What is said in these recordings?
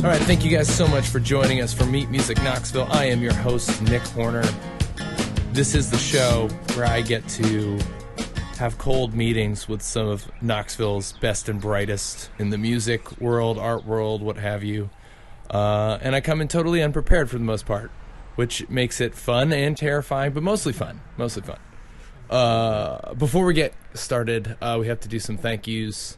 All right, thank you guys so much for joining us for Meet Music Knoxville. I am your host, Nick Horner. This is the show where I get to have cold meetings with some of Knoxville's best and brightest in the music world, art world, what have you. And I come in totally unprepared for the most part, which makes it fun and terrifying, but mostly fun. Mostly fun. Before we get started, we have to do some thank yous.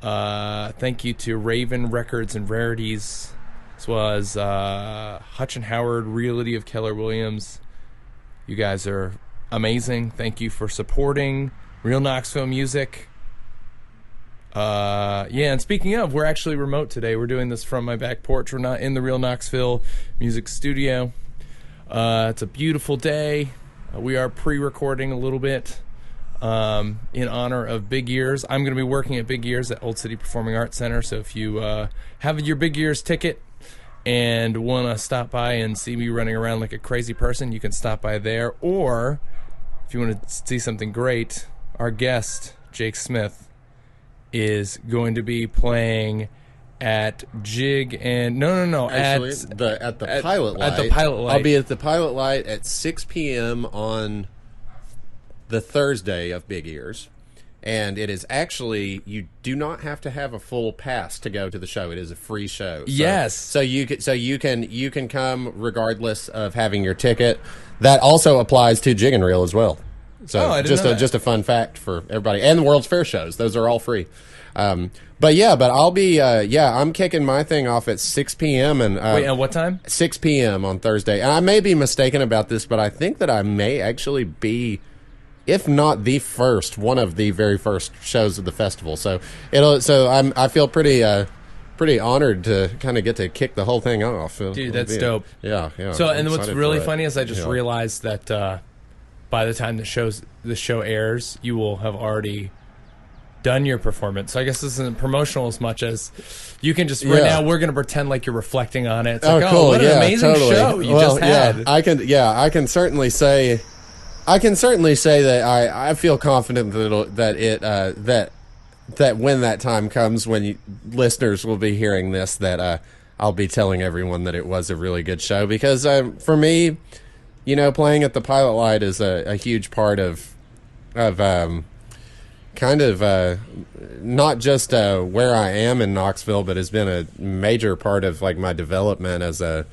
Thank you to Raven Records and Rarities, as well as Hutch and Howard, Realty of Keller Williams. You guys are amazing. Thank you for supporting Real Knoxville music. And speaking of, we're actually remote today. We're doing this from my back porch. We're not in the Real Knoxville music studio. It's a beautiful day. We are pre-recording a little bit. In honor of Big Ears. I'm going to be working at Big Ears at Old City Performing Arts Center, so if you have your Big Ears ticket and want to stop by and see me running around like a crazy person, you can stop by there. Or if you want to see something great, our guest, Jake Smith, is going to be playing at Jig and Actually, at the Pilot Light. At the Pilot Light. I'll be at the Pilot Light at 6 p.m. on the Thursday of Big Ears, and it is actually, you do not have to have a full pass to go to the show. It is a free show. So you can come regardless of having your ticket. That also applies to Jig and Reel as well. So just a fun fact for everybody, and the World's Fair shows. Those are all free. But I'll be I'm kicking my thing off at 6 p.m. and wait, at what time? 6 p.m. on Thursday. And I may be mistaken about this, but I think that I may actually be, if not the first, one of the very first shows of the festival. So I feel pretty honored to kind of get to kick the whole thing off. Dude, that's dope. Yeah. So, and what's really funny is I just realized that by the time the show airs, you will have already done your performance. So I guess this isn't promotional as much as you can just right now. We're going to pretend like you're reflecting on it. It's like, cool. What an amazing show you just had. I can certainly say. that I feel confident that when that time comes, when listeners will be hearing this, that I'll be telling everyone that it was a really good show. Because for me, playing at the Pilot Light is a huge part of not just where I am in Knoxville, but has been a major part of like my development as a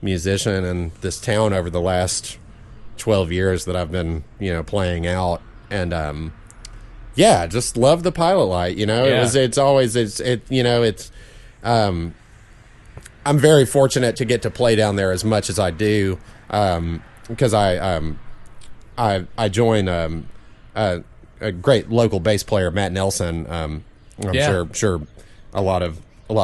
musician in this town over the last 12 years that I've been, playing out. And, just love the Pilot Light, I'm very fortunate to get to play down there as much as I do. Because I join, a great local bass player, Matt Nelson. I'm sure a lot of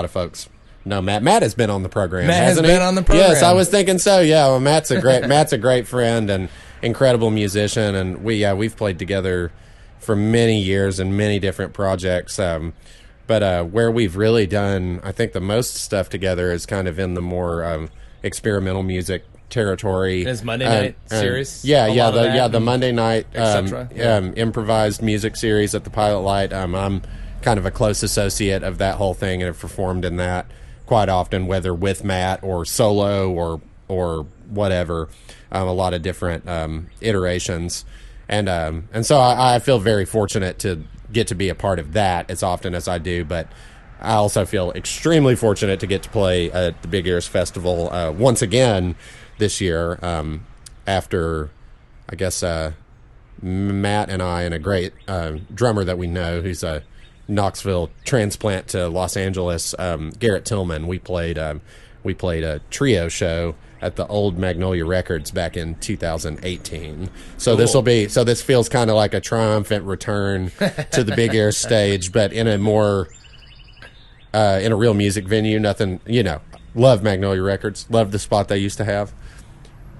folks know Matt. Matt has been on the program. Matt has been on the program. Yes, I was thinking so. Yeah, well, Matt's a great friend and incredible musician, and we've played together for many years in many different projects. But where we've really done, I think, the most stuff together is kind of in the more experimental music territory. His Monday night series. The Monday night etc. Improvised music series at the Pilot Light. I'm kind of a close associate of that whole thing and have performed in that quite often, whether with Matt or solo or whatever, a lot of different iterations, and so I feel very fortunate to get to be a part of that as often as I do. But I also feel extremely fortunate to get to play at the Big Ears Festival once again this year, after I guess Matt and I and a great drummer that we know who's a Knoxville transplant to Los Angeles, Garrett Tillman. We played a trio show at the old Magnolia Records back in 2018. So Cool. This feels kind of like a triumphant return to the Big Air stage, but in a more in a real music venue. Nothing, love Magnolia Records. Love the spot they used to have.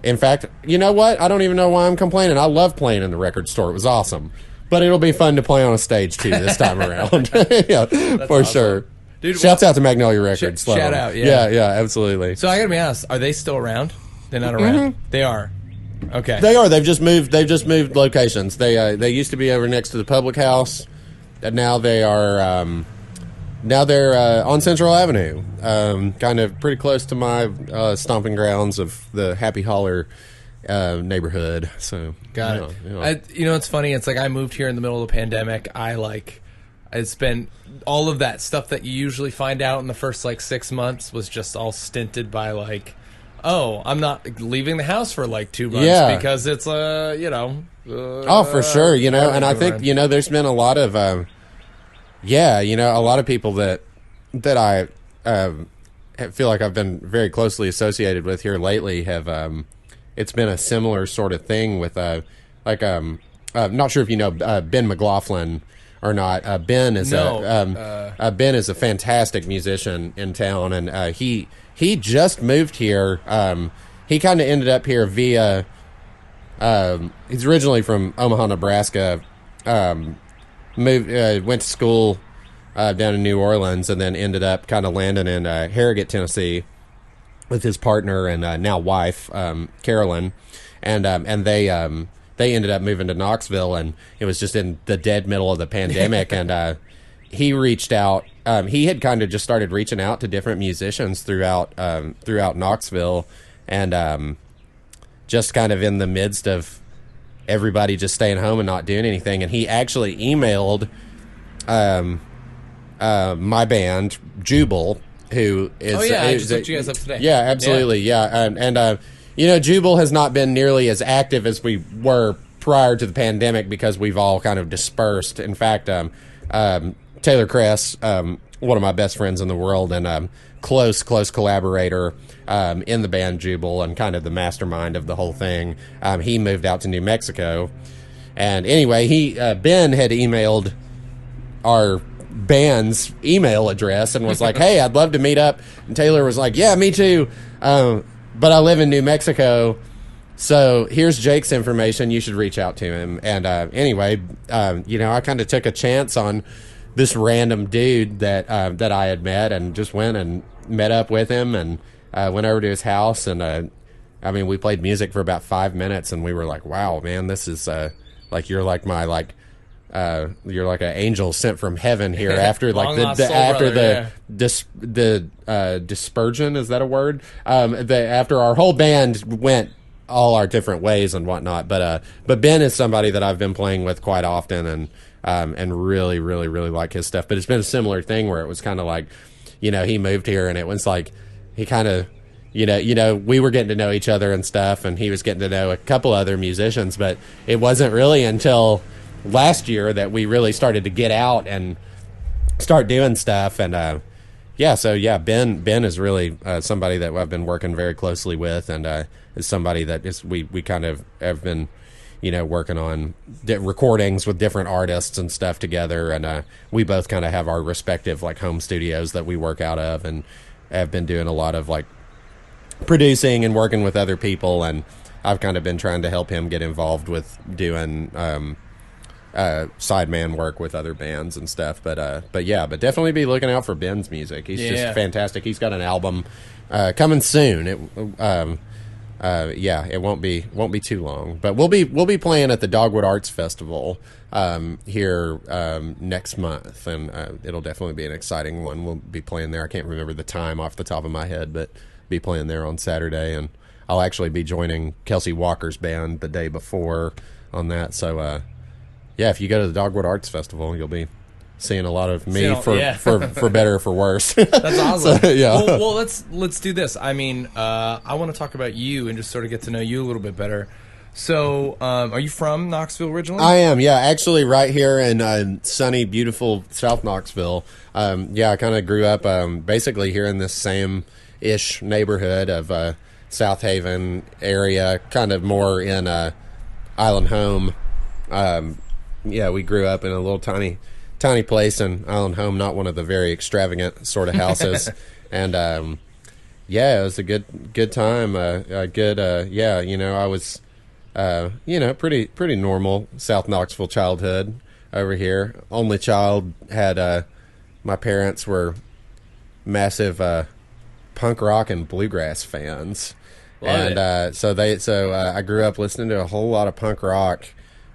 In fact, you know what? I don't even know why I'm complaining. I love playing in the record store. It was awesome. But it'll be fun to play on a stage, too, this time around. Yeah, for awesome. Sure. Dude, shouts out to Magnolia Records. Shout out, yeah. Yeah, absolutely. So I gotta be honest, are they still around? They're not around? Mm-hmm. They are. Okay. They are. They've just moved locations. They used to be over next to the public house, and now they are Now they're on Central Avenue, kind of pretty close to my stomping grounds of the Happy Holler neighborhood. So got it. It's funny. It's like I moved here in the middle of the pandemic. It's been all of that stuff that you usually find out in the first 6 months was just all stinted by I'm not leaving the house for 2 months because it's for sure, and I think there's been a lot of a lot of people that I feel like I've been very closely associated with here lately have it's been a similar sort of thing with not sure if you know Ben McLaughlin or not. Ben is a fantastic musician in town, and he just moved here. He kind of ended up here via. He's originally from Omaha, Nebraska. Went to school down in New Orleans, and then ended up kind of landing in Harrogate, Tennessee, with his partner and now wife, Carolyn, and they ended up moving to Knoxville, and it was just in the dead middle of the pandemic, and he reached out. He had kind of just started reaching out to different musicians throughout Knoxville, and just kind of in the midst of everybody just staying home and not doing anything, and he actually emailed my band Jubal, who is I just looked you guys up today. Yeah, absolutely, and Jubal has not been nearly as active as we were prior to the pandemic because we've all kind of dispersed. In fact, Taylor Kress, one of my best friends in the world and close collaborator in the band Jubal and kind of the mastermind of the whole thing, he moved out to New Mexico. And anyway, Ben had emailed our band's email address and was like, hey, I'd love to meet up. And Taylor was like, yeah, me too. But I live in New Mexico, so here's Jake's information. You should reach out to him. And anyway, I kind of took a chance on this random dude that I had met, and just went and met up with him, and went over to his house. And we played music for about 5 minutes, and we were like, wow, man, this is you're like my you're like an angel sent from heaven here after the dispersion, is that a word? After our whole band went all our different ways and whatnot, but Ben is somebody that I've been playing with quite often, and really, really, really like his stuff. But it's been a similar thing where it was kind of like, he moved here, and it was like he kind of, we were getting to know each other and stuff, and he was getting to know a couple other musicians, but it wasn't really until last year that we really started to get out and start doing stuff. And Ben is really somebody that I've been working very closely with, and is somebody that we kind of have been working on recordings with different artists and stuff together, and we both kind of have our respective home studios that we work out of, and have been doing a lot of producing and working with other people, and I've kind of been trying to help him get involved with doing sideman work with other bands and stuff, but definitely be looking out for Ben's music. He's just fantastic. He's got an album coming soon. It won't be too long, but we'll be playing at the Dogwood Arts Festival here next month, and it'll definitely be an exciting one. We'll be playing there. I can't remember the time off the top of my head, but be playing there on Saturday, and I'll actually be joining Kelsey Walker's band the day before on that. So if you go to the Dogwood Arts Festival, you'll be seeing a lot of me for better or for worse. That's awesome. So, yeah. Well, let's do this. I want to talk about you and just sort of get to know you a little bit better. So, are you from Knoxville originally? I am, yeah. Actually, right here in sunny, beautiful South Knoxville. I kind of grew up basically here in this same-ish neighborhood of South Haven area, kind of more in Island Home. We grew up in a little tiny place in Island Home, not one of the very extravagant sort of houses. And it was a good time. I was pretty normal South Knoxville childhood over here. Only child, had my parents were massive punk rock and bluegrass fans. So I grew up listening to a whole lot of punk rock,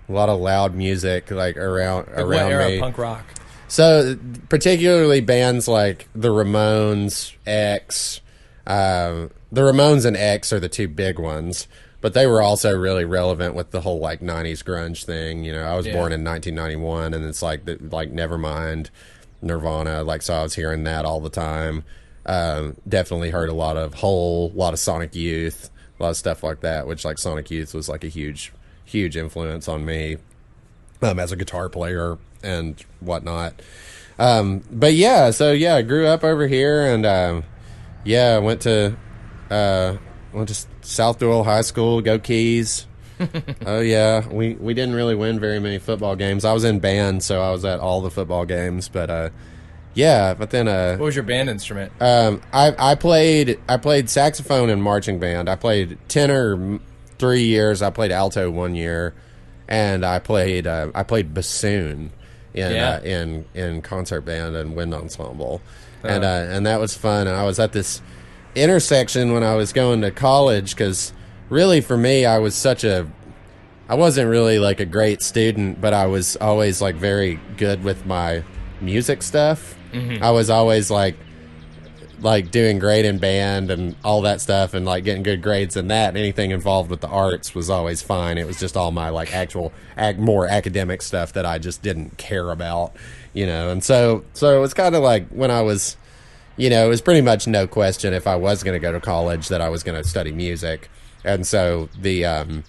a lot of loud music around what era me. Punk rock? So particularly bands like the Ramones, X, the Ramones and X are the two big ones, but they were also really relevant with the whole like 90s grunge thing. You know, I was born in 1991, and it's like Nevermind, Nirvana, like, so I was hearing that all the time. Definitely heard a lot of Hole, a lot of Sonic Youth, a lot of stuff like that, which like Sonic Youth was like a huge influence on me as a guitar player and whatnot. But yeah, so yeah, I grew up over here, and yeah, went to South Doyle High School. Go Keys! Oh yeah, we didn't really win very many football games. I was in band, so I was at all the football games. But yeah, but then what was your band instrument? I played saxophone and marching band. I played tenor 3 years. I played alto 1 year, and I played bassoon in concert band and wind ensemble, and that was fun. And I was at this intersection when I was going to college, because really for me, I wasn't really like a great student, but I was always like very good with my music stuff. I was always like doing great in band and all that stuff, and like getting good grades in that. Anything involved with the arts was always fine. It was just all my like actual more academic stuff that I just didn't care about, you know. And so it was kind of like when I was, you know, it was pretty much no question if I was going to go to college that I was going to study music. And so I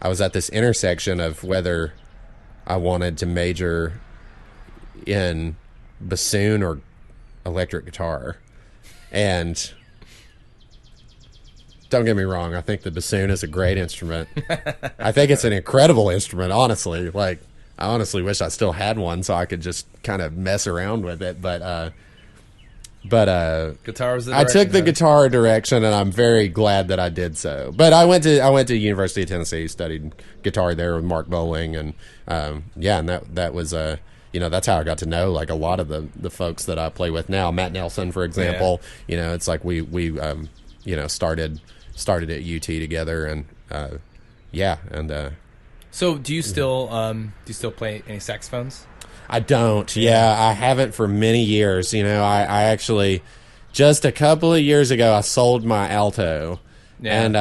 was at this intersection of whether I wanted to major in bassoon or electric guitar. And don't get me wrong, I think the bassoon is a great instrument. I think it's an incredible instrument, honestly. Like, I honestly wish I still had one so I could just kind of mess around with it. But Guitar was the I took the direction, guitar direction, and I'm very glad that I did so. But I went to University of Tennessee, studied guitar there with Mark Bowling, and yeah, and that was you know, that's how I got to know like a lot of the folks that I play with now. Matt Nelson, for example. Yeah. You know, it's like we you know, started at UT together, and yeah, and So do you still play any saxophones? I don't. Yeah, I haven't for many years. You know, I actually just a couple of years ago I sold my alto, and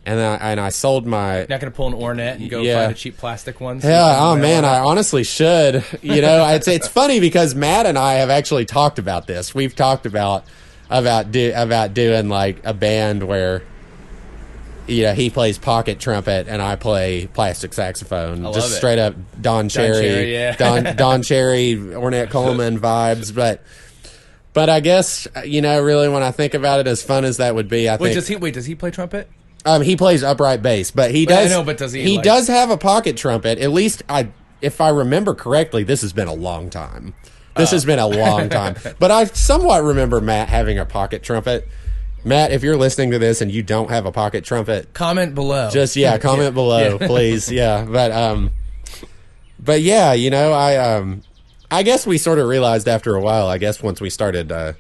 I sold my. Not gonna pull an Ornette and go find a cheap plastic one. Yeah. Oh man, I honestly should. You know, it's funny because Matt and I have actually talked about this. We've talked about doing like a band where, you know, he plays pocket trumpet and I play plastic saxophone. Just straight up Don Cherry, yeah. Don Cherry, Ornette Coleman vibes. But I guess, you know, really when I think about it, as fun as that would be, I think. Does he play trumpet? He plays upright bass, but he does. I know, but does he? He does have a pocket trumpet. At least if I remember correctly, this has been a long time. But I somewhat remember Matt having a pocket trumpet. Matt, if you're listening to this and you don't have a pocket trumpet, comment below. Just comment below, please. Yeah, but yeah, you know, I guess we sort of realized after a while. I guess once we started,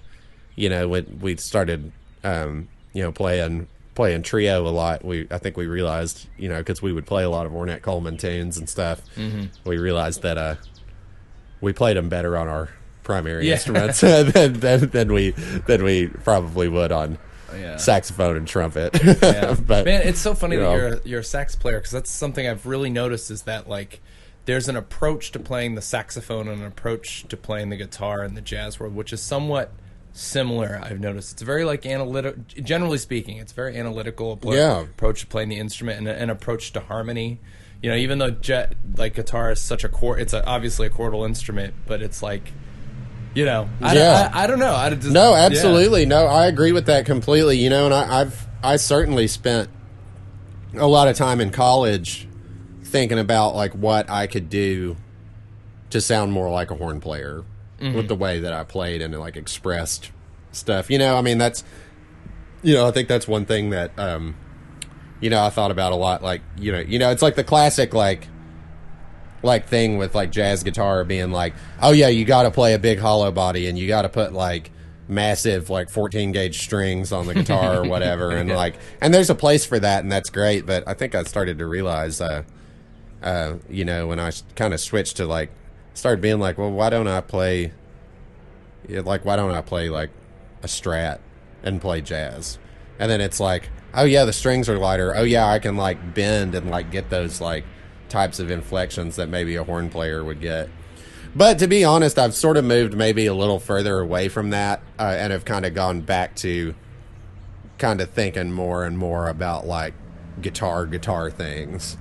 you know, when we started, you know, playing trio a lot, I think we realized, you know, because we would play a lot of Ornette Coleman tunes and stuff. Mm-hmm. We realized that we played them better on our primary instruments than we probably would on saxophone and trumpet. Yeah. But man, it's so funny that you're a sax player, because that's something I've really noticed, is that like there's an approach to playing the saxophone and an approach to playing the guitar in the jazz world, which is somewhat similar. I've noticed it's very like analytical. Generally speaking, it's very analytical approach to playing the instrument, and an approach to harmony. You know, even though like guitar is such it's obviously a chordal instrument, but it's like, you know, I don't know. No, absolutely. No, I agree with that completely. You know, and I certainly spent a lot of time in college thinking about like what I could do to sound more like a horn player with the way that I played and like expressed stuff. You know, I mean, that's, you know, I think that's one thing that, you know, I thought about a lot. Like, you know, it's like the classic, like thing with like jazz guitar being like, oh yeah, you got to play a big hollow body and you got to put like massive like 14 gauge strings on the guitar or whatever. And like, and there's a place for that, and that's great. But I think I started to realize, you know, when I kind of switched to like started being like, well, why don't I play like a Strat and play jazz? And then it's like, oh yeah, the strings are lighter. Oh yeah, I can like bend and like get those like types of inflections that maybe a horn player would get. But to be honest, I've sort of moved maybe a little further away from that, and have kind of gone back to kind of thinking more and more about like guitar things.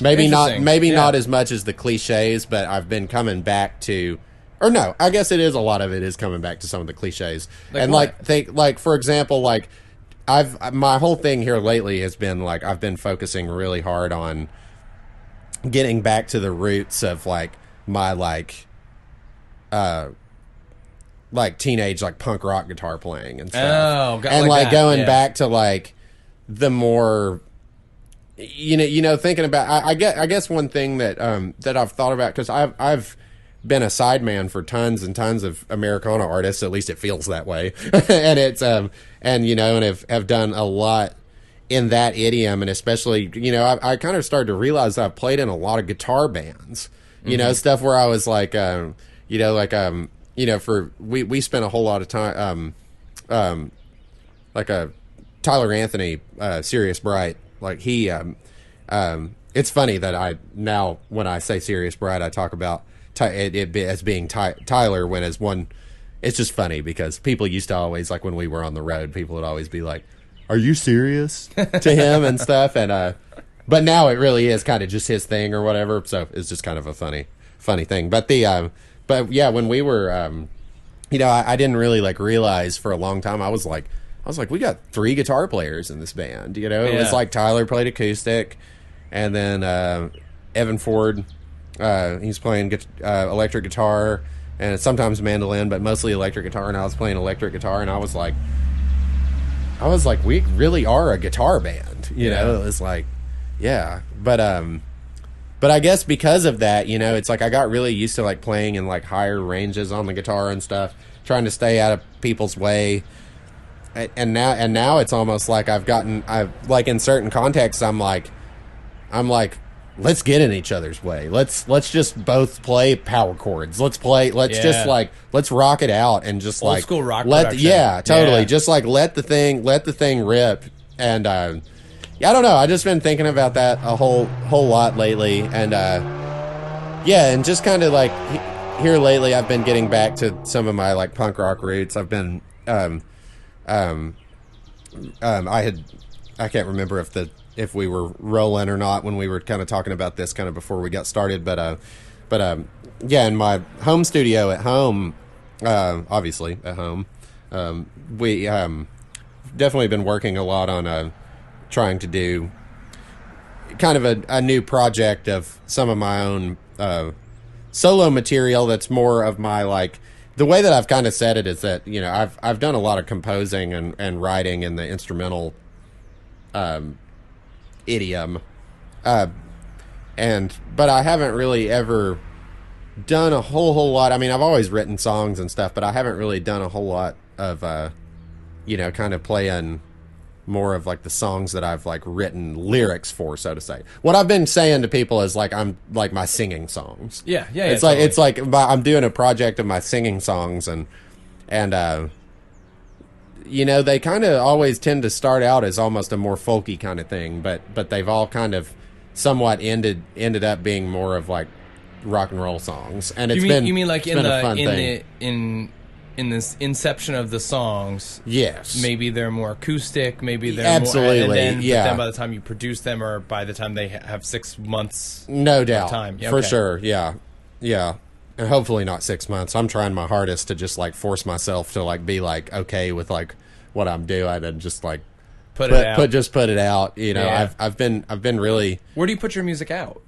Maybe not as much as the cliches, but I've been coming back to, or no, I guess it is, a lot of it is coming back to some of the cliches. Like and what? like for example, like my whole thing here lately has been like I've been focusing really hard on getting back to the roots of like my like teenage like punk rock guitar playing and stuff. And like going back to like the more thinking about I guess one thing that that I've thought about, because I've been a sideman for tons and tons of Americana artists, at least it feels that way. And it's and have done a lot in that idiom, and especially I kind of started to realize I've played in a lot of guitar bands, stuff where I was like for we spent a whole lot of time like a Tyler Anthony, Sirius Bright, like he it's funny that I now when I say Sirius Bright I talk about it as being Tyler, when as one. It's just funny because people used to always, like when we were on the road, people would always be like, "Are you serious?" to him and stuff. And but now it really is kind of just his thing or whatever. So it's just kind of a funny thing. But but yeah, when we were I didn't really like realize for a long time. I was like, we got 3 guitar players in this band. It was like Tyler played acoustic, and then Evan Ford, he's playing electric guitar and sometimes mandolin, but mostly electric guitar. And I was playing electric guitar, and I was like, we really are a guitar band. It was like, yeah, but I guess because of that, it's like I got really used to like playing in like higher ranges on the guitar and stuff, trying to stay out of people's way. And now it's almost like I've like in certain contexts I'm like, let's get in each other's way. Let's just both play power chords. Let's just like let's rock it out and just old like school rock production. Totally. Yeah. Just like let the thing rip. And I don't know. I just been thinking about that a whole lot lately. And and just kind of like here lately, I've been getting back to some of my like punk rock roots. I've been I can't remember if we were rolling or not when we were kind of talking about this kind of before we got started, but in my home studio at home, obviously at home, we definitely been working a lot on trying to do kind of a new project of some of my own solo material that's more of my like. The way that I've kind of said it is that I've done a lot of composing and writing in the instrumental idiom, but I haven't really ever done a whole lot. I mean, I've always written songs and stuff, but I haven't really done a whole lot of kind of playing more of like the songs that I've like written lyrics for, so to say. What I've been saying to people is like I'm like my singing songs. Yeah. It's like I'm doing a project of my singing songs, and they kind of always tend to start out as almost a more folky kind of thing, but they've all kind of somewhat ended up being more of like rock and roll songs. And you mean like in this inception of the songs, yes, maybe they're more acoustic, maybe they're absolutely more, and then, yeah. But then by the time you produce them, or by the time they have 6 months, no doubt, time, for sure, yeah, and hopefully not 6 months. I'm trying my hardest to just like force myself to like be like okay with like what I'm doing and just like put it out. I've been really. Where do you put your music out?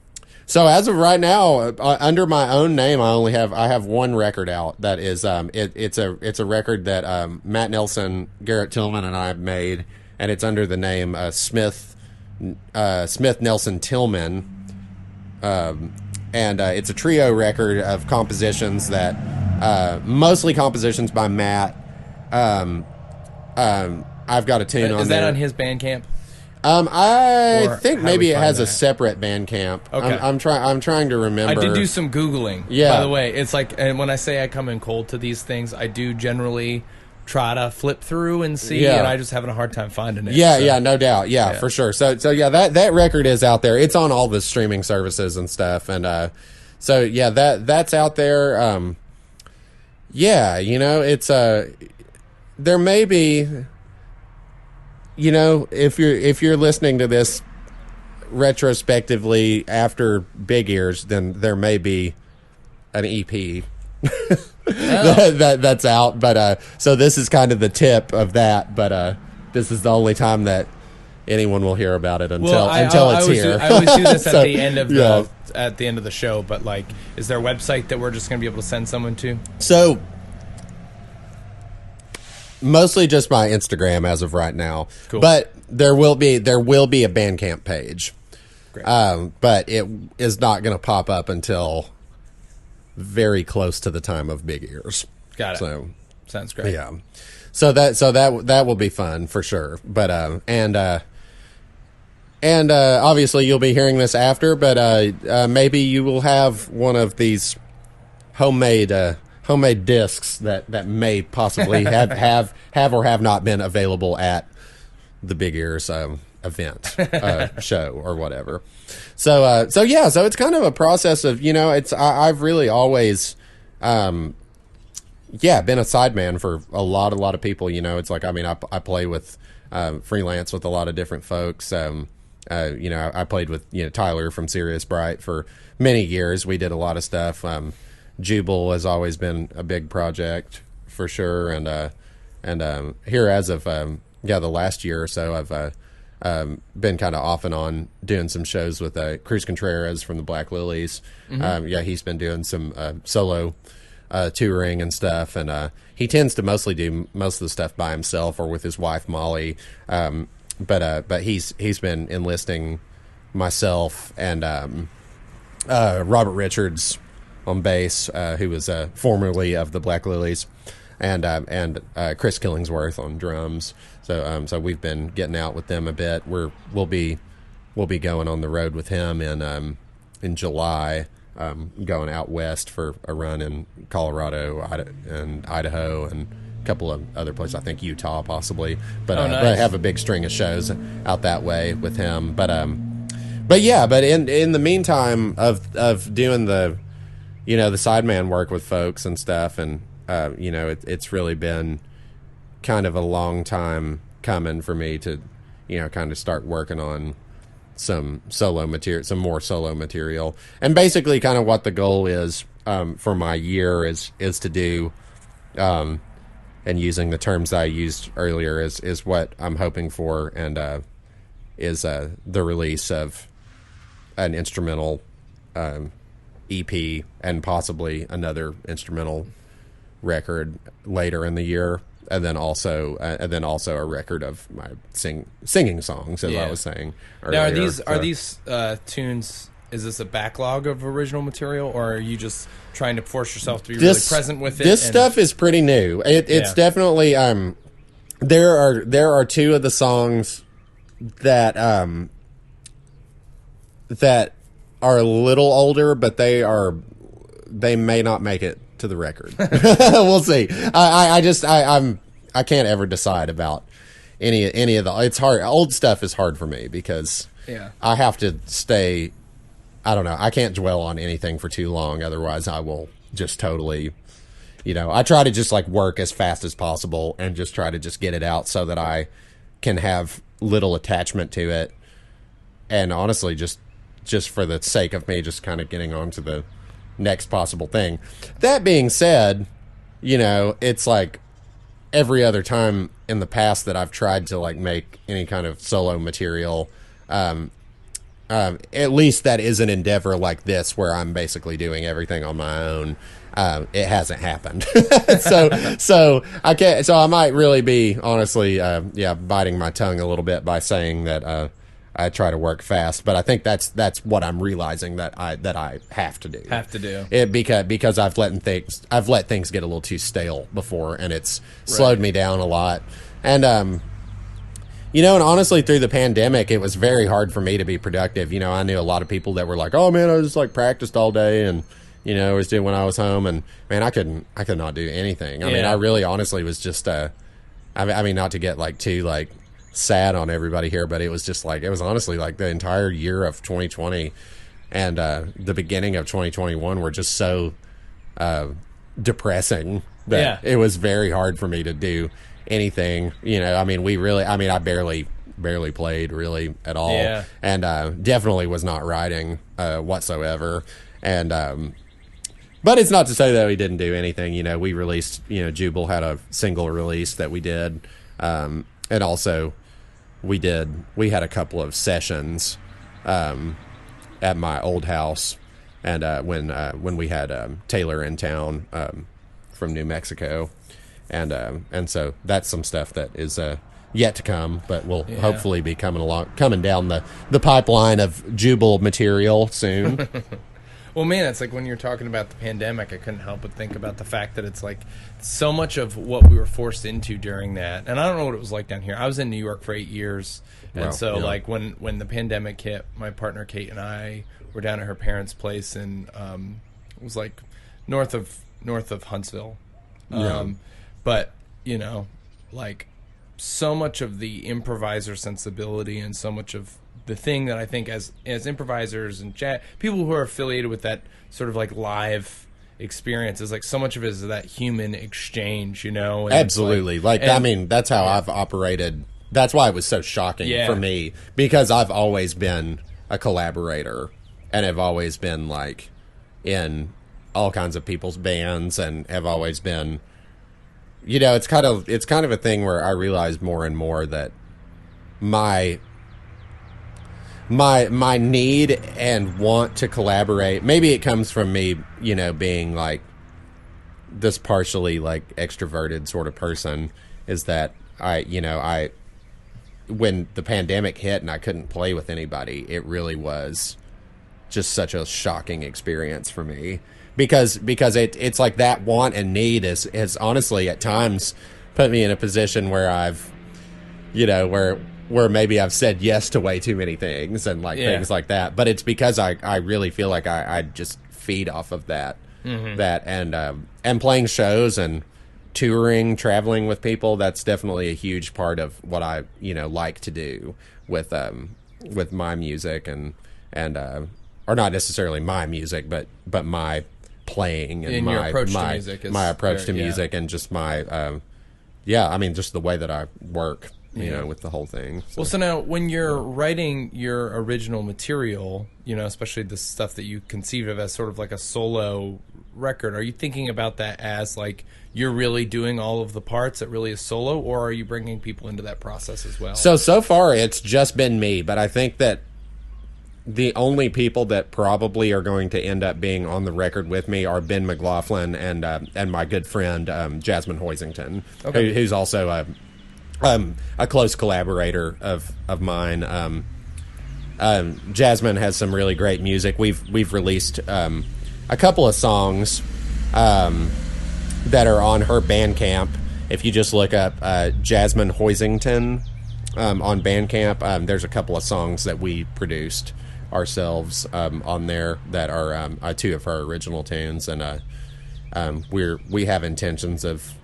So as of right now, under my own name, I have one record out that is it's a record that Matt Nelson, Garrett Tillman, and I made, and it's under the name Smith Nelson Tillman, and it's a trio record of compositions that mostly compositions by Matt. I've got a tune on there. Is that on his Bandcamp? I Or think how do maybe we it find has a that? separate Bandcamp. Okay. I'm trying to remember. I did do some Googling. Yeah. By the way, it's like, and when I say I come in cold to these things, I do generally try to flip through and see, Yeah. and I just having a hard time finding it. Yeah, so. yeah, no doubt. Yeah, for sure. So yeah, that record is out there. It's on all the streaming services and stuff. And so yeah, that's out there. Yeah, you know, it's there may be, you know, if you're listening to this retrospectively after Big Ears, then there may be an EP that's out. But so this is kind of the tip of that. But this is the only time that anyone will hear about it until it's here. I always do this at So, the end of yeah. at the end of the show. But like, is there a website that we're just going to be able to send someone to? So mostly just my Instagram as of right now. Cool. But there will be a Bandcamp page. Great. But it is not going to pop up until very close to the time of Big Ears. Got it. So Sounds great. yeah. So that will be fun for sure. But and obviously you'll be hearing this after, but maybe you will have one of these homemade discs that may possibly have or have not been available at the Big Ears event show or whatever. So yeah, so it's kind of a process of, you know, I've really always been a sideman for a lot of people. You know, it's like, I mean, I play with freelance with a lot of different folks. You know, I played with, you know, Tyler from Sirius Bright for many years. We did a lot of stuff. Jubal has always been a big project for sure, and here as of the last year or so, I've been kind of off and on doing some shows with Cruz Contreras from the Black Lilies. Mm-hmm. He's been doing some solo touring and stuff, and he tends to mostly do most of the stuff by himself or with his wife Molly. But he's been enlisting myself and Robert Richards on bass, who was formerly of the Black Lilies, and Chris Killingsworth on drums. So we've been getting out with them a bit. We'll be going on the road with him in July, going out west for a run in Colorado and Idaho and a couple of other places. I think Utah possibly, but nice. But I have a big string of shows out that way with him. But in the meantime of doing the, you know, the sideman work with folks and stuff, and you know, it's really been kind of a long time coming for me to, you know, kind of start working on some more solo material, and basically kind of what the goal is for my year is to do, and using the terms that I used earlier is what I'm hoping for, and is the release of an instrumental EP and possibly another instrumental record later in the year, and then also a record of my singing songs, as I was saying earlier. Now, are these tunes? Is this a backlog of original material, or are you just trying to force yourself to be really present with it? This stuff is pretty new. It's definitely there are two of the songs that that are a little older, but they may not make it to the record. We'll see. I can't ever decide about any of the. It's hard. Old stuff is hard for me because I have to stay. I don't know. I can't dwell on anything for too long, otherwise I will just totally. You know, I try to just like work as fast as possible and just try to just get it out so that I can have little attachment to it, and honestly, just for the sake of me just kind of getting on to the next possible thing. That being said, you know, it's like every other time in the past that I've tried to like make any kind of solo material, at least that is an endeavor like this where I'm basically doing everything on my own. It hasn't happened. so I can't, so I might really be honestly, biting my tongue a little bit by saying that, I try to work fast, but I think that's what I'm realizing that I have to do. Because I've let things get a little too stale before, and it's slowed me down a lot. And You know, and honestly, through the pandemic, it was very hard for me to be productive. You know, I knew a lot of people that were like, "Oh man, I just like practiced all day," and you know, was doing when I was home, and man, I could not do anything. I mean, I really, honestly, was just, I mean, not to get like too like sad on everybody here, but it was just like, it was honestly like the entire year of 2020 and the beginning of 2021 were just so depressing that it was very hard for me to do anything. You know, I mean, I barely played really at all, and definitely was not writing whatsoever. And but it's not to say that we didn't do anything. You know, we released, you know, Jubal had a single release that we did, and also we had a couple of sessions at my old house, and when we had Taylor in town from New Mexico, and so that's some stuff that is yet to come, but will hopefully be coming down the pipeline of Jubal material soon. Well, man, it's like when you're talking about the pandemic, I couldn't help but think about the fact that it's like so much of what we were forced into during that. And I don't know what it was like down here. I was in New York for 8 years. And like when the pandemic hit, my partner Kate and I were down at her parents' place in it was like north of Huntsville. But, you know, like so much of the improviser sensibility and so much of the thing that I think as improvisers and people who are affiliated with that sort of like live experience is like so much of it is that human exchange, you know? And absolutely. I mean, that's how I've operated. That's why it was so shocking for me, because I've always been a collaborator and have always been like in all kinds of people's bands and have always been, you know, it's kind of a thing where I realize more and more that my need and want to collaborate, maybe it comes from me, you know, being like this partially like extroverted sort of person, is that when the pandemic hit and I couldn't play with anybody, it really was just such a shocking experience for me, because it's like that want and need has honestly at times put me in a position where I've, you know, where maybe I've said yes to way too many things and like things like that. But it's because I really feel like I just feed off of that, and playing shows and touring, traveling with people. That's definitely a huge part of what I, you know, like to do with my music and or not necessarily my music, but my playing and my approach to music and just my, I mean, just the way that I work. You know, with the whole thing. So. Well, so now when you're writing your original material, you know, especially the stuff that you conceive of as sort of like a solo record, are you thinking about that as like you're really doing all of the parts that really is solo, or are you bringing people into that process as well? So far it's just been me, but I think that the only people that probably are going to end up being on the record with me are Ben McLaughlin and my good friend Jasmine Hoisington, who's also a close collaborator of mine. Jasmine has some really great music. We've released a couple of songs that are on her Bandcamp. If you just look up Jasmine Hoisington on Bandcamp, there's a couple of songs that we produced ourselves on there that are two of her original tunes, and we have intentions of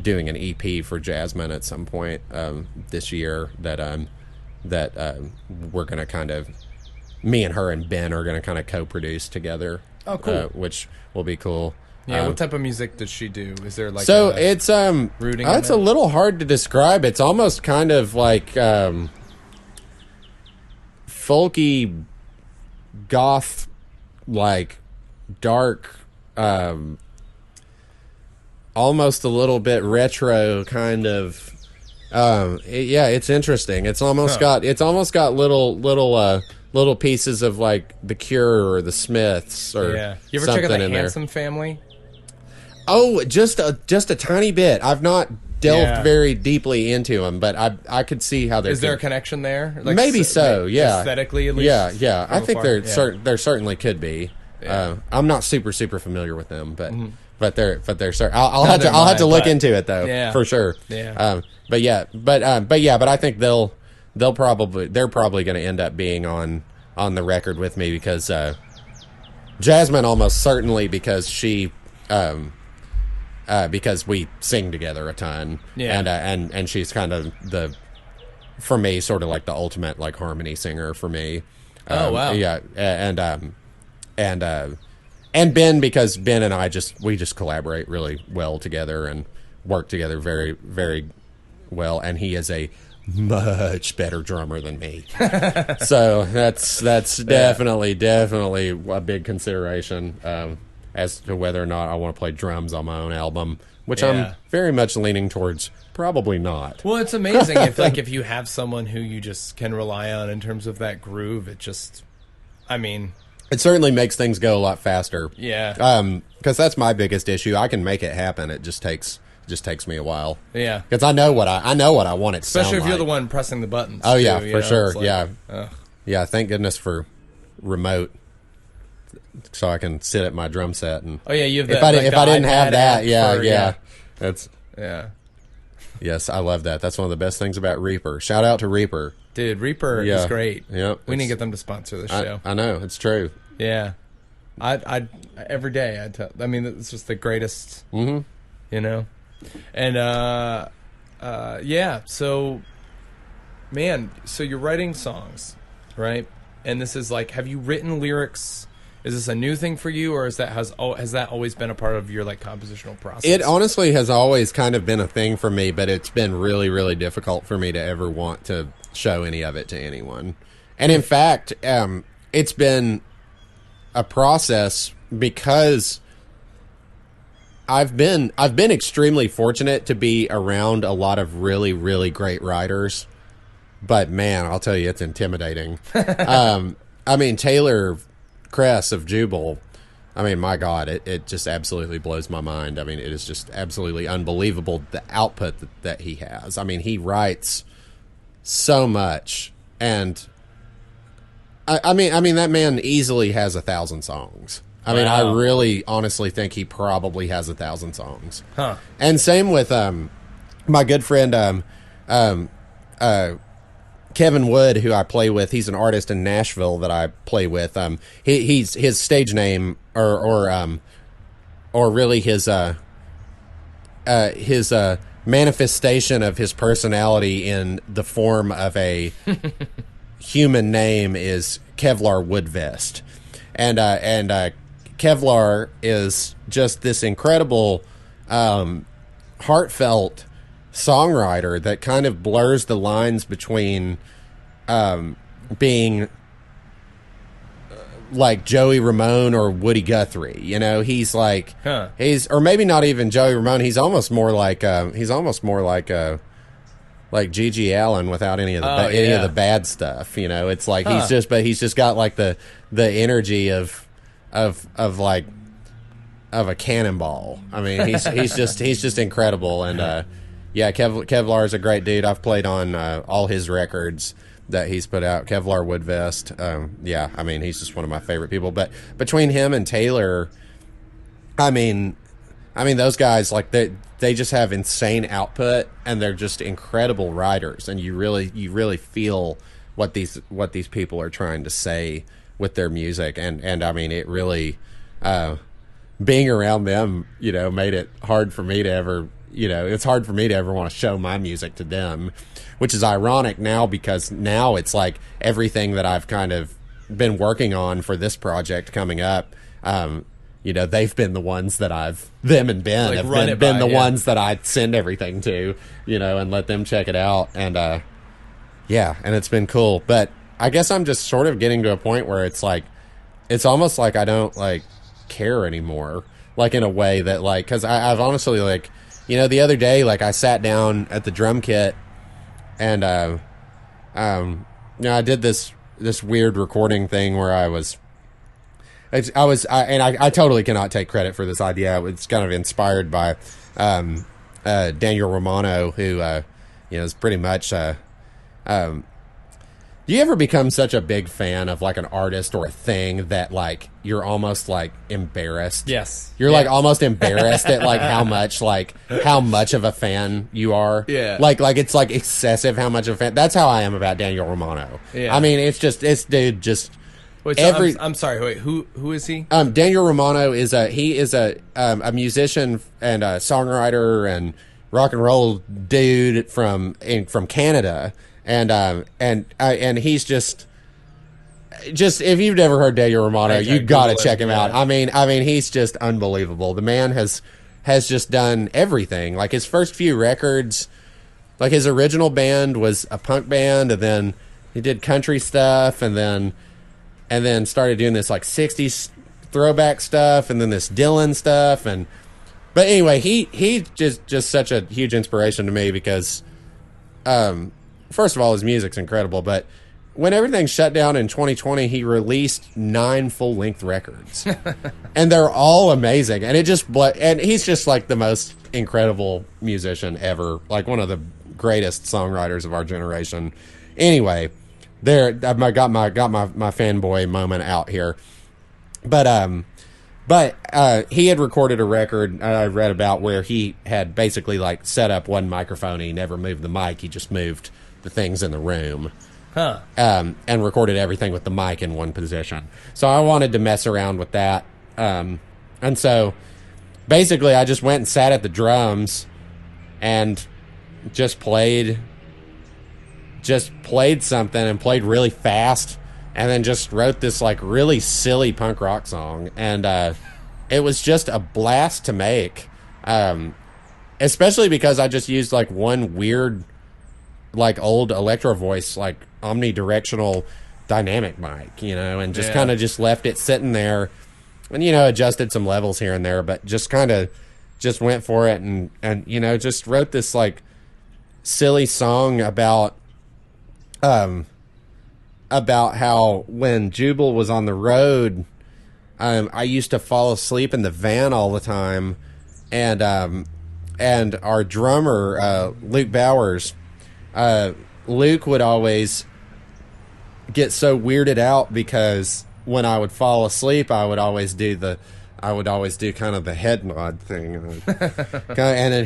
doing an EP for Jasmine at some point this year that we're going to kind of, me and her and Ben are going to kind of co-produce together. Oh, cool. Which will be cool. Yeah, what type of music does she do? Is there like it's rooting? It's a little hard to describe. It's almost kind of like folky, goth, like dark. Almost a little bit retro kind of. It's interesting. It's almost got little pieces of like The Cure or the Smiths or You ever check out the Handsome Family? Oh, just a tiny bit. I've not delved very deeply into them, but I could see how there's. Is there a connection there? Like, maybe so. Yeah, aesthetically at least. Yeah. I think there certainly could be. Yeah. I'm not super familiar with them, but they're I'll have to look into it though, for sure. Yeah. But I think they're probably going to end up being on the record with me because Jasmine almost certainly because she because we sing together a ton, and she's kind of for me sort of like the ultimate like harmony singer for me. Oh wow. Yeah, and Ben, because Ben and I we just collaborate really well together and work together very, very well, and he is a much better drummer than me. So that's definitely a big consideration as to whether or not I want to play drums on my own album, which I'm very much leaning towards probably not. Well, it's amazing if you have someone who you just can rely on in terms of that groove. It just, it certainly makes things go a lot faster. Yeah. Because that's my biggest issue. I can make it happen. It just takes me a while. Yeah. Because I know what I want it to sound especially if like. you're the one pressing the buttons. Oh too, yeah, for sure. Like, yeah. Ugh. Yeah. Thank goodness for remote, so I can sit at my drum set and. Oh yeah, you have if I didn't have that, that's. Yeah. Yes, I love that. That's one of the best things about Reaper. Shout out to Reaper. Dude, Reaper is great. Yep. We need to get them to sponsor the show. I know, it's true. Yeah. I every day it's just the greatest. Mm-hmm. You know? And so man, so you're writing songs, right? And this is like, have you written lyrics? Is this a new thing for you, or has that always been a part of your like compositional process? It honestly has always kind of been a thing for me, but it's been really, really difficult for me to ever want to show any of it to anyone. And in fact, it's been a process because I've been extremely fortunate to be around a lot of really, really great writers. But man, I'll tell you, it's intimidating. Taylor Kress of Jubal, my God, it just absolutely blows my mind. It is just absolutely unbelievable, the output that he has. He writes so much, and that man easily has 1,000 songs. Wow. I really honestly think he probably has 1,000 songs. Huh. And same with my good friend Kevin Wood, who I play with. He's an artist in Nashville that I play with. He's his stage name, or really his manifestation of his personality in the form of a human name is Kevlar Woodvest, and Kevlar is just this incredible, heartfelt songwriter that kind of blurs the lines between being like Joey Ramone or Woody Guthrie. He's like or maybe not even Joey Ramone. He's almost more like Gigi Allen without any of the bad stuff. It's like he's just got like the energy of like of a cannonball. He's just incredible. And Kevlar is a great dude. I've played on all his records that he's put out. Kevlar Woodvest. He's just one of my favorite people. But between him and Taylor, those guys, like they just have insane output, and they're just incredible writers, and you really feel what these people are trying to say with their music, and it really being around them, made it hard for me to ever, it's hard for me to ever want to show my music to them, which is ironic now, because now it's like everything that I've kind of been working on for this project coming up, they've been the ones that them and Ben have been the ones that I send everything to, and let them check it out. And, and it's been cool. But I guess I'm just sort of getting to a point where it's like, it's almost like I don't like care anymore, like in a way that like, cause I've honestly like, the other day, like I sat down at the drum kit and, I did this weird recording thing where I totally cannot take credit for this idea. It's kind of inspired by Daniel Romano, who is pretty much Do you ever become such a big fan of like an artist or a thing that like you're almost like embarrassed? Yes. You're like almost embarrassed at like how much of a fan you are. Yeah. Like it's like excessive how much of a fan. That's how I am about Daniel Romano. Yeah. I mean, it's dude just Wait, so I'm sorry. Wait, who is he? Daniel Romano is a musician and a songwriter and rock and roll dude from Canada. And he's just if you've never heard Daniel Romano, you got to check him out. I mean, he's just unbelievable. The man has just done everything. Like his first few records, like his original band was a punk band, and then he did country stuff, and then started doing this like 60s throwback stuff, and then this Dylan stuff, but anyway, he just such a huge inspiration to me because first of all, his music's incredible, but when everything shut down in 2020, he released 9 full-length records. And they're all amazing. And and he's just like the most incredible musician ever. Like one of the greatest songwriters of our generation. Anyway, I got my fanboy moment out here. But he had recorded a record I read about where he had basically like set up one microphone. He never moved the mic. He just moved the things in the room. Huh. And recorded everything with the mic in one position. So I wanted to mess around with that. And so basically I just went and sat at the drums and just played something and played really fast, and then just wrote this like really silly punk rock song. And it was just a blast to make. Especially because I just used like one weird like old electro voice, like omnidirectional dynamic mic, and just kind of just left it sitting there, and adjusted some levels here and there, but just kind of just went for it, and just wrote this like silly song about how when Jubal was on the road, I used to fall asleep in the van all the time, and our drummer Luke Bowers. Luke would always get so weirded out because when I would fall asleep, I would always do kind of the head nod thing, and then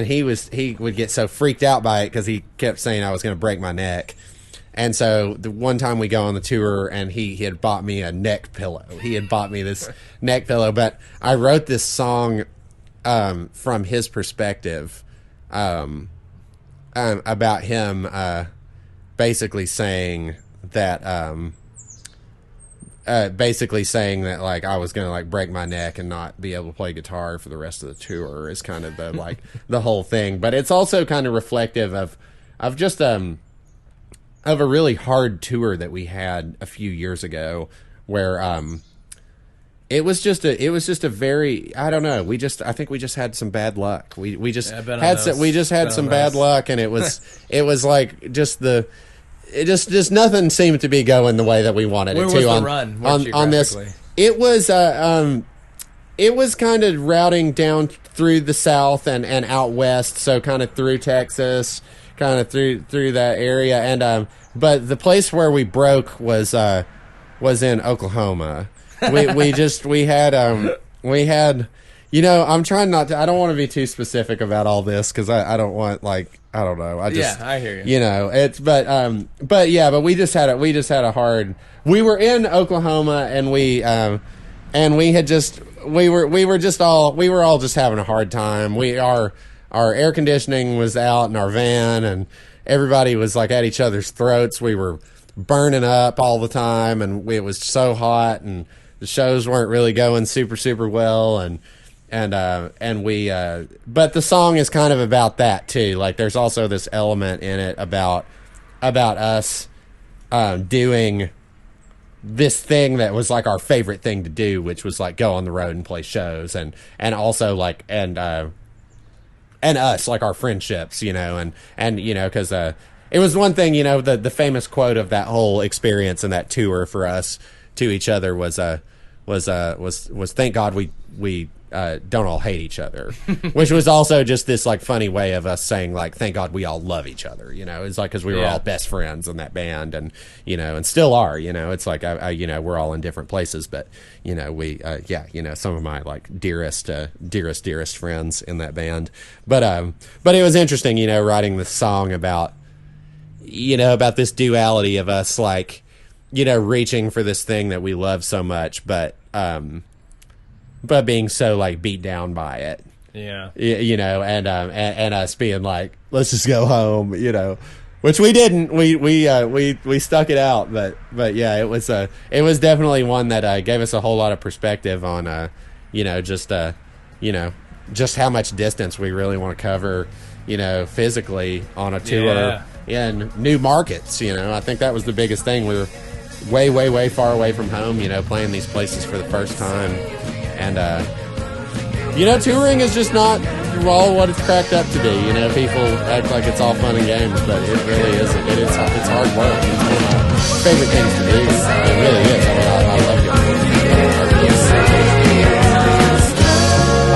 he would get so freaked out by it because he kept saying I was going to break my neck. And so the one time we go on the tour, and he had bought me a neck pillow. He had bought me this neck pillow, but I wrote this song from his perspective. About him basically saying that like I was gonna like break my neck and not be able to play guitar for the rest of the tour is kind of the like the whole thing. But it's also kind of reflective of just of a really hard tour that we had a few years ago where it was just a very, I don't know, I think we just had some bad luck. We just had some bad luck, and it was like just nothing seemed to be going the way that we wanted Where it was to the run? On this. It was kind of routing down through the south and out west, so kind of through Texas, kind of through that area, and but the place where we broke was in Oklahoma. We had I'm trying not to, I don't want to be too specific about all this because I don't want, like, I don't know, I hear you. It's but we just had a hard, we were in Oklahoma, and we were all just having a hard time. Our air conditioning was out in our van, and everybody was like at each other's throats. We were burning up all the time, and it was so hot, and the shows weren't really going super, super well, and we but the song is kind of about that too. Like there's also this element in it about us doing this thing that was like our favorite thing to do, which was like go on the road and play shows, and also like and us, like our friendships, and because it was one thing, the famous quote of that whole experience and that tour for us to each other was thank God we don't all hate each other, which was also just this like funny way of us saying like, thank God we all love each other. It's like, cause we were all best friends in that band, and, and still are, it's like, we're all in different places, but, we, some of my like dearest friends in that band. But it was interesting, writing this song about this duality of us, like, reaching for this thing that we love so much, but being so like beat down by it. Yeah. And us being like, let's just go home, which we didn't. We stuck it out, but yeah, it was definitely one that gave us a whole lot of perspective on just how much distance we really want to cover, physically on a tour in new markets. I think that was the biggest thing. We were way, way, way far away from home, playing these places for the first time. And, touring is just not all what it's cracked up to be. People act like it's all fun and games, but it really isn't. It's hard work. It's one of my favorite things to do. It really is. I love it.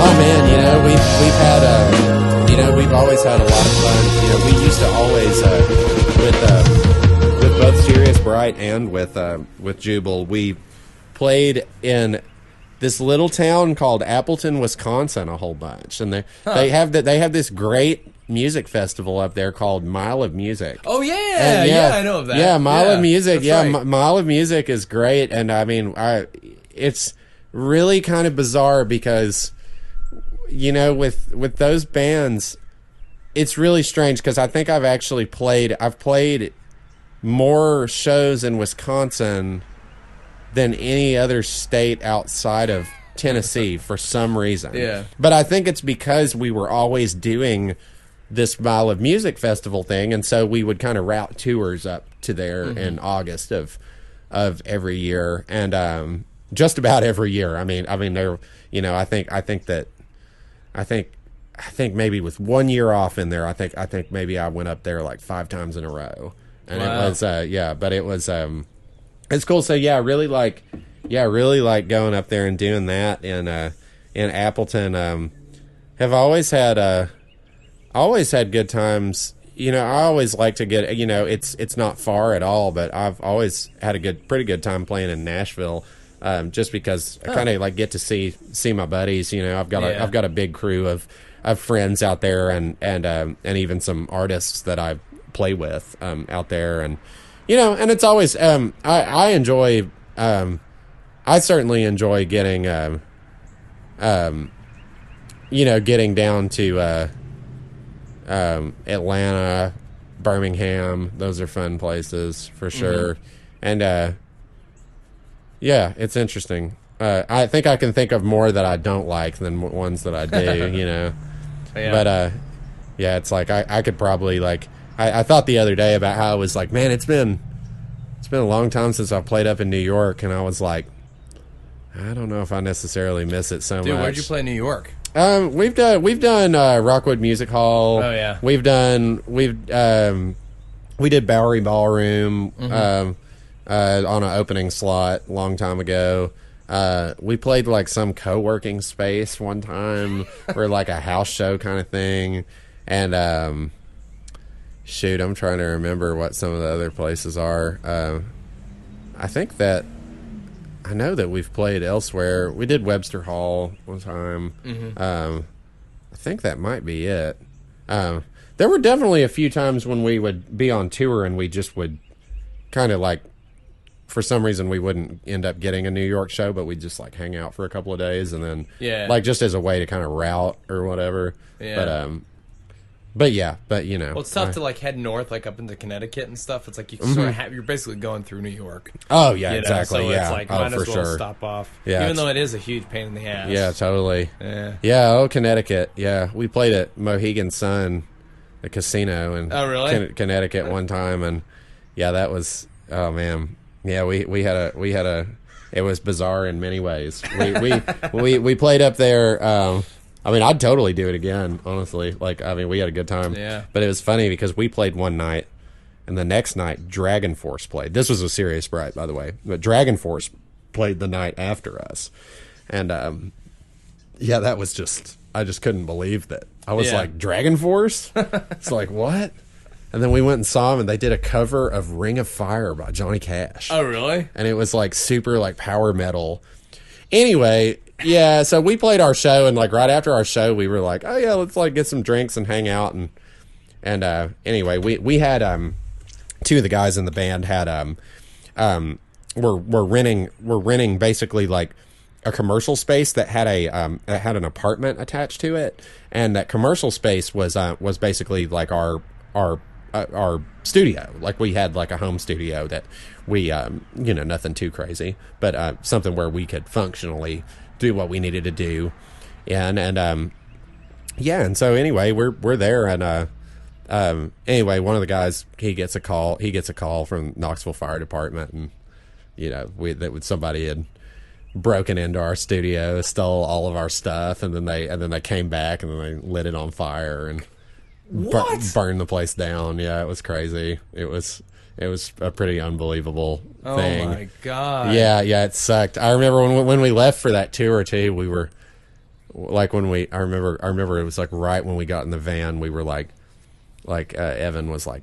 Oh, man, we've always had a lot of fun. We used to always, with both Sirius Bright and with Jubal, we played in this little town called Appleton, Wisconsin, a whole bunch, and they have this great music festival up there called Mile of Music. Oh yeah, I know of that. Yeah, Mile of Music. Yeah, right. Mile of Music is great, and I mean, it's really kind of bizarre because with those bands, it's really strange because I think I've played more shows in Wisconsin than any other state outside of Tennessee for some reason. Yeah. But I think it's because we were always doing this Mile of Music festival thing, and so we would kind of route tours up to there in August of every year, and just about every year. I mean there, I think maybe with 1 year off in there, I think maybe I went up there like 5 times in a row, and wow. It was but it was it's cool. So really like going up there and doing that in Appleton. Have always had good times. I always like to get, it's not far at all, but I've always had a pretty good time playing in Nashville. Just because I kind of like get to see my buddies. I've got a big crew of friends out there, and even some artists that I play with out there, and and it's always I enjoy I certainly enjoy getting getting down to Atlanta, Birmingham. Those are fun places for sure, and it's interesting. I think I can think of more that I don't like than ones that I do, Yeah. But it's like I could probably like I thought the other day about how I was like, man, it's been a long time since I played up in New York, and I was like, I don't know if I necessarily miss it so much. Dude, where'd you play in New York? We've done Rockwood Music Hall. Oh yeah. We did Bowery Ballroom on an opening slot a long time ago. We played like some co-working space one time for like a house show kind of thing, and shoot, I'm trying to remember what some of the other places are. I know that we've played elsewhere. We did Webster Hall one time. I think that might be it. There were definitely a few times when we would be on tour and we just would kind of like, for some reason we wouldn't end up getting a New York show, but we'd just like hang out for a couple of days and then like just as a way to kind of route or whatever. Yeah. But well, it's tough to like head north, like up into Connecticut and stuff. It's like you sort of you're basically going through New York. Oh yeah, exactly. So yeah, it's like might as well sure. stop off. Yeah, even though it is a huge pain in the ass. Yeah, totally. Yeah. Connecticut. Yeah, we played at Mohegan Sun, the casino in Connecticut one time, and that was man. Yeah, we had a. It was bizarre in many ways. We played up there. I mean, I'd totally do it again, honestly. Like, I mean, we had a good time. Yeah. But it was funny because we played one night, and the next night, Dragon Force played. This was a Sirius Bright, by the way. But Dragon Force played the night after us. And yeah, that was just, I just couldn't believe that. I was Yeah. like, Dragon Force? It's like, what? And then we went and saw them, and they did a cover of Ring of Fire by Johnny Cash. Oh, really? And it was like super like power metal. Anyway, yeah, so we played our show, and like right after our show, we were like, oh yeah, let's like get some drinks and hang out. And anyway, we had two of the guys in the band had we're renting basically like a commercial space that had an apartment attached to it, and that commercial space was basically like our studio. Like we had like a home studio that we nothing too crazy, but something where we could functionally do what we needed to do. And so anyway, we're there, and anyway, one of the guys, he gets a call from Knoxville Fire Department, and somebody had broken into our studio, stole all of our stuff, and then they came back, and then they lit it on fire and burned the place down. Yeah, it was crazy. It was a pretty unbelievable thing. Oh my God. Yeah, it sucked. I remember when we left for that tour too, we were like, I remember it was like right when we got in the van, we were like Evan was like,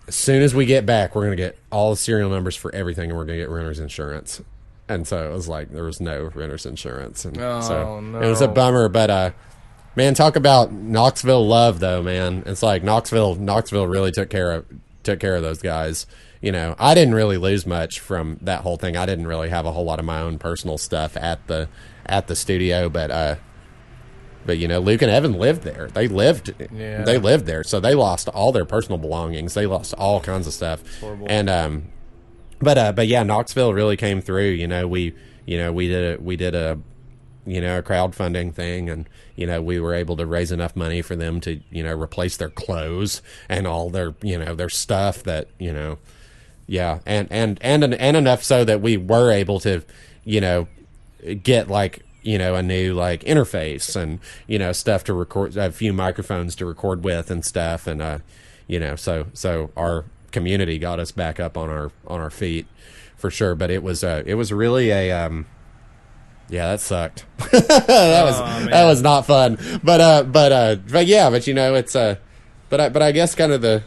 as soon as we get back, we're going to get all the serial numbers for everything, and we're going to get renter's insurance. And so it was like, there was no renter's insurance. And so no. it was a bummer, but, man, talk about Knoxville love though, man. It's like Knoxville really took care of those guys. I didn't really lose much from that whole thing. I didn't really have a whole lot of my own personal stuff at the studio, but Luke and Evan lived there. They lived there, so they lost all their personal belongings. They lost all kinds of stuff. It's horrible. And but yeah, Knoxville really came through. We did a crowdfunding thing, and we were able to raise enough money for them to replace their clothes and all their their stuff that yeah, and enough so that we were able to get like a new like interface and stuff to record, a few microphones to record with and stuff, and so our community got us back up on our feet for sure. But it was really a yeah, that sucked. That was not fun. But yeah, but it's but I guess kind of the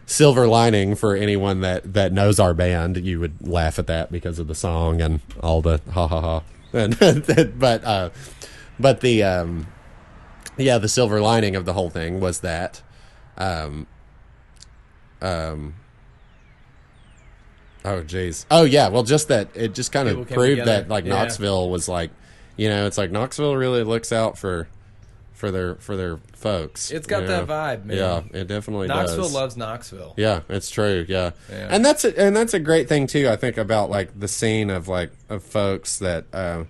silver lining for anyone that knows our band, you would laugh at that because of the song and all the ha ha ha. And but the the silver lining of the whole thing was that oh geez. Oh yeah, well just that it just kind of proved that like Knoxville was like, it's like Knoxville really looks out for their folks. It's got that vibe, man. Yeah, it definitely does. Knoxville does. loves Knoxville. Yeah, it's true. Yeah. And that's a great thing too, I think, about like the scene of folks that that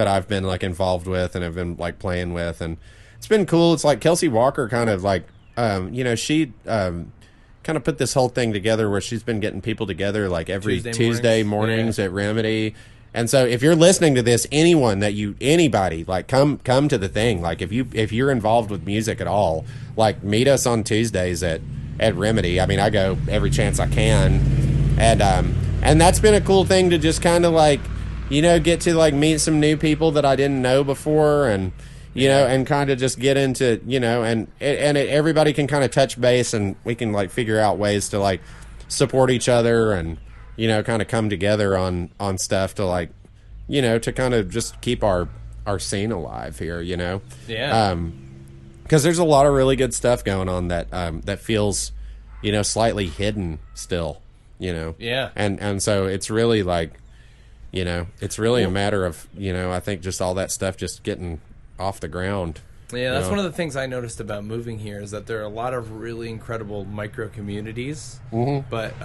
I've been like involved with and have been like playing with, and it's been cool. It's like Kelsey Walker kind of like she kind of put this whole thing together where she's been getting people together like every Tuesday mornings at Remedy. And so if you're listening to this, anybody, like come to the thing. Like if you're involved with music at all, like meet us on Tuesdays at Remedy. I mean, I go every chance I can. And that's been a cool thing to just kind of like, get to like meet some new people that I didn't know before, and and kind of just get into, everybody can kind of touch base, and we can like figure out ways to like support each other and kind of come together on stuff to like, to kind of just keep our scene alive here, Yeah. Because there's a lot of really good stuff going on that feels, slightly hidden still, Yeah. And so it's really like, it's really a matter of, I think just all that stuff just getting off the ground. Yeah, that's one of the things I noticed about moving here is that there are a lot of really incredible micro communities, but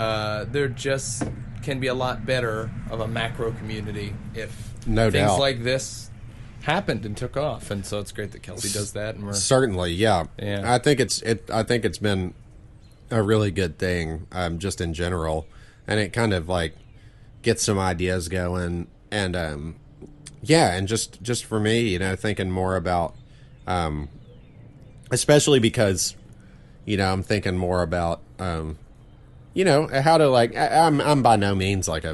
there just can be a lot better of a macro community if things like this happened and took off. And so it's great that Kelsey does that. And certainly, yeah. I think it's been a really good thing, just in general, and it kind of like gets some ideas going, and and just for me, thinking more about. Especially because, I'm thinking more about, how to like. I'm by no means like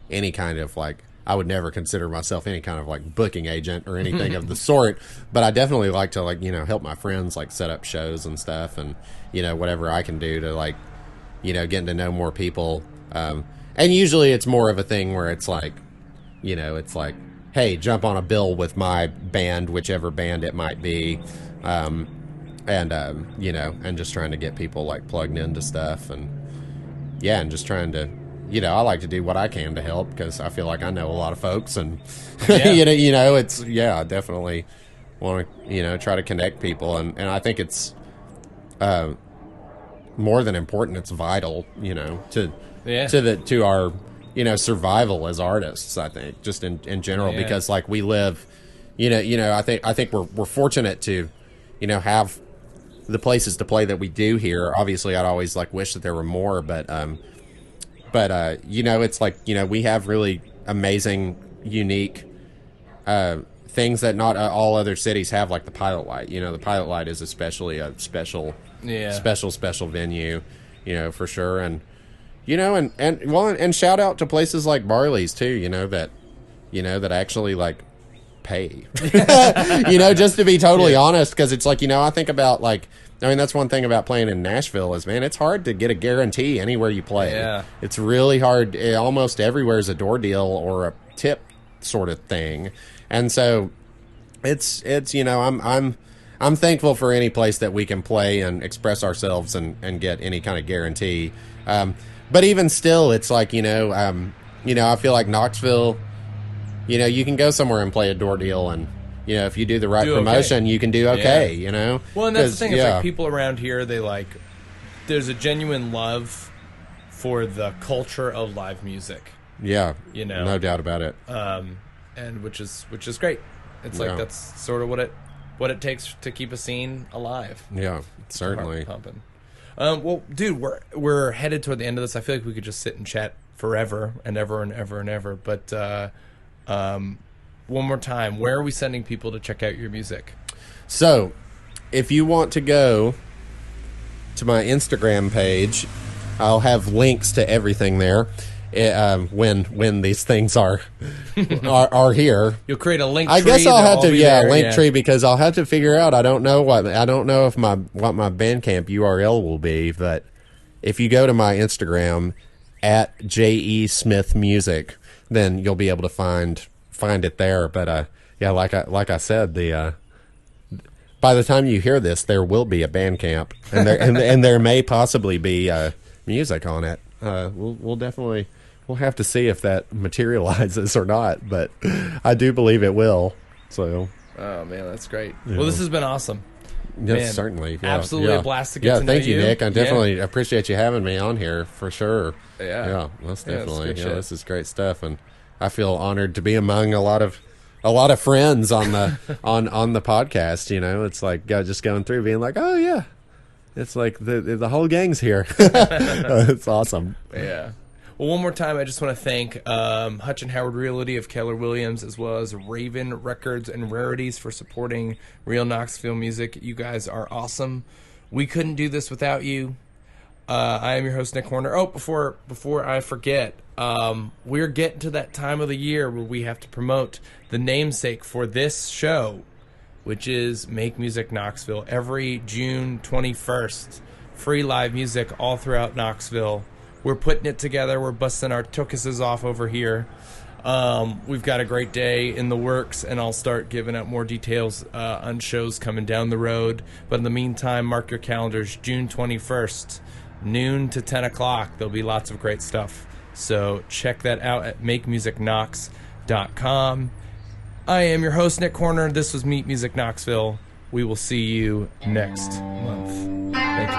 any kind of like. I would never consider myself any kind of like booking agent or anything of the sort, but I definitely like to like, help my friends like set up shows and stuff, and whatever I can do to like, getting to know more people. And usually it's more of a thing where it's like, it's like, hey, jump on a bill with my band, whichever band it might be. And just trying to get people like plugged into stuff, and just trying to, I like to do what I can to help, because I feel like I know a lot of folks, and it's I definitely want to try to connect people, and I think it's more than important, it's vital to our survival as artists. I think just in general, because like we live, I think we're fortunate to have the places to play that we do here. Obviously, I'd always like wish that there were more, but it's like, we have really amazing, unique things that not all other cities have, like the Pilot Light. The Pilot Light is especially a special venue, for sure. And, and shout out to places like Barley's too, that actually like pay, just to be totally honest. Because it's like, I think about like, that's one thing about playing in Nashville is, man, it's hard to get a guarantee anywhere you play. Yeah. It's really hard. Almost everywhere is a door deal or a tip sort of thing. And so it's I'm thankful for any place that we can play and express ourselves and get any kind of guarantee. But even still, it's like, I feel like Knoxville, you can go somewhere and play a door deal, and if you do the right promotion, you can do okay, Well, and that's the thing. It's like people around here, there's a genuine love for the culture of live music. Yeah. No doubt about it. And which is great. It's like that's sort of what it takes to keep a scene alive. Yeah, certainly. Pumping. Well, dude, we're headed toward the end of this. I feel like we could just sit and chat forever and ever and ever and ever. But one more time, where are we sending people to check out your music? So, if you want to go to my Instagram page, I'll have links to everything there. When these things are here, you'll create a link tree. I guess I'll have to link tree, yeah. Because I'll have to figure out. I don't know if what my Bandcamp URL will be, but if you go to my Instagram at JESmithMusic, then you'll be able to find it there. But like I said, by the time you hear this, there will be a Bandcamp, and there may possibly be music on it. We'll have to see if that materializes or not, but I do believe it will. So, oh man, that's great. Yeah. Well, this has been awesome. Yes, man, certainly. Yeah, absolutely a blast to get to know you. Thank you, Nick. I definitely appreciate you having me on here for sure. Yeah, most definitely. This is great stuff, and I feel honored to be among a lot of friends on the on the podcast. It's like just going through, being like, oh yeah, it's like the whole gang's here. It's awesome. Yeah. Well, one more time, I just want to thank Hutch and Howard Realty of Keller Williams, as well as Raven Records and Rarities for supporting real Knoxville music. You guys are awesome. We couldn't do this without you. I am your host, Nick Horner. Oh, before I forget, we're getting to that time of the year where we have to promote the namesake for this show, which is Make Music Knoxville. Every June 21st, free live music all throughout Knoxville. We're putting it together. We're busting our tuchuses off over here. We've got a great day in the works, and I'll start giving out more details on shows coming down the road. But in the meantime, mark your calendars, June 21st, noon to 10 o'clock. There'll be lots of great stuff. So check that out at makemusicknox.com. I am your host, Nick Horner. This was Meet Music Knoxville. We will see you next month. Thank you.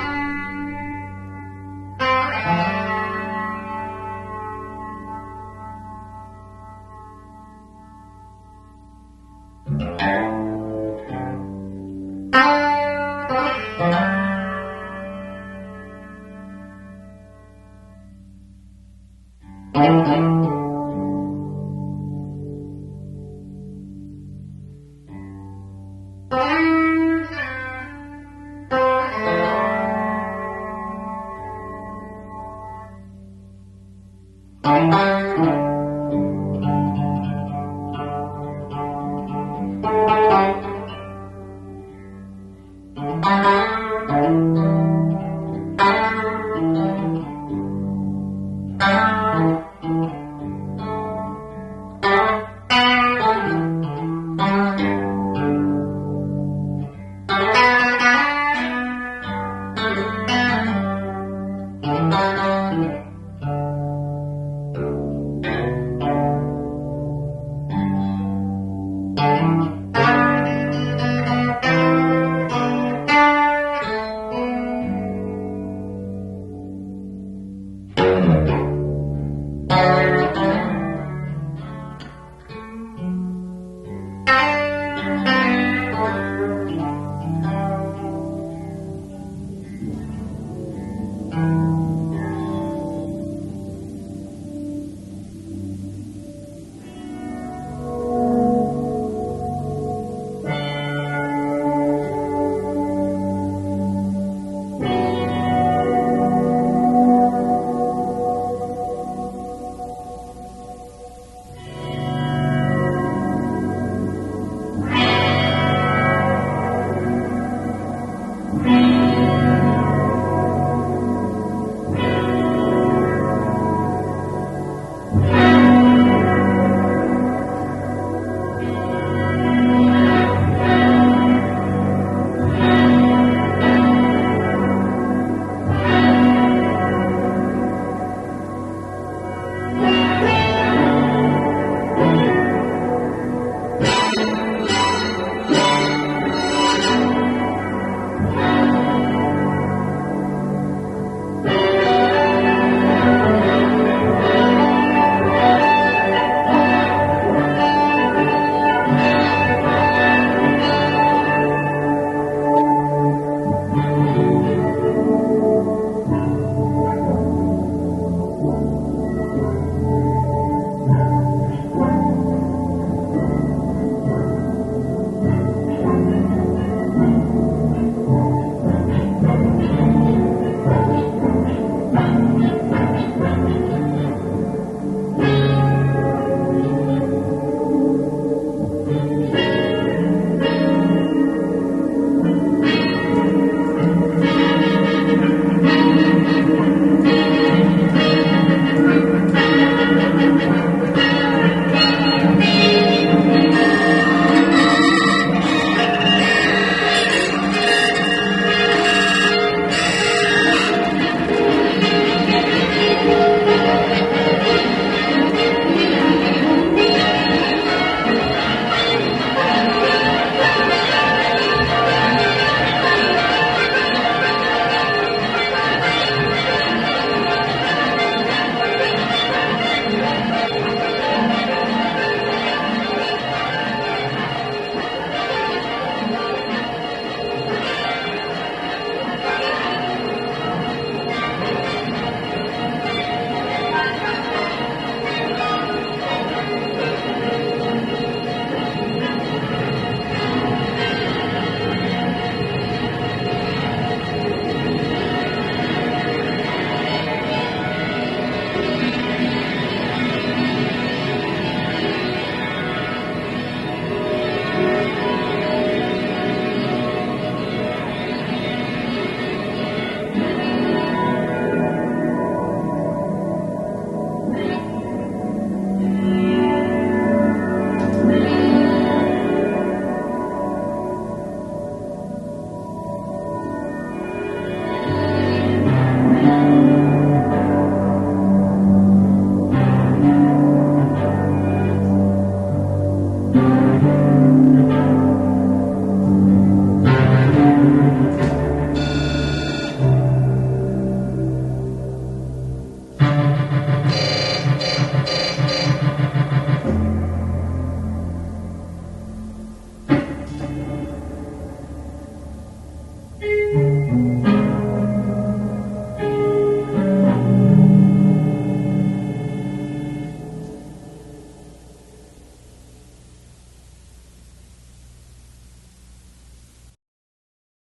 Mm-hmm.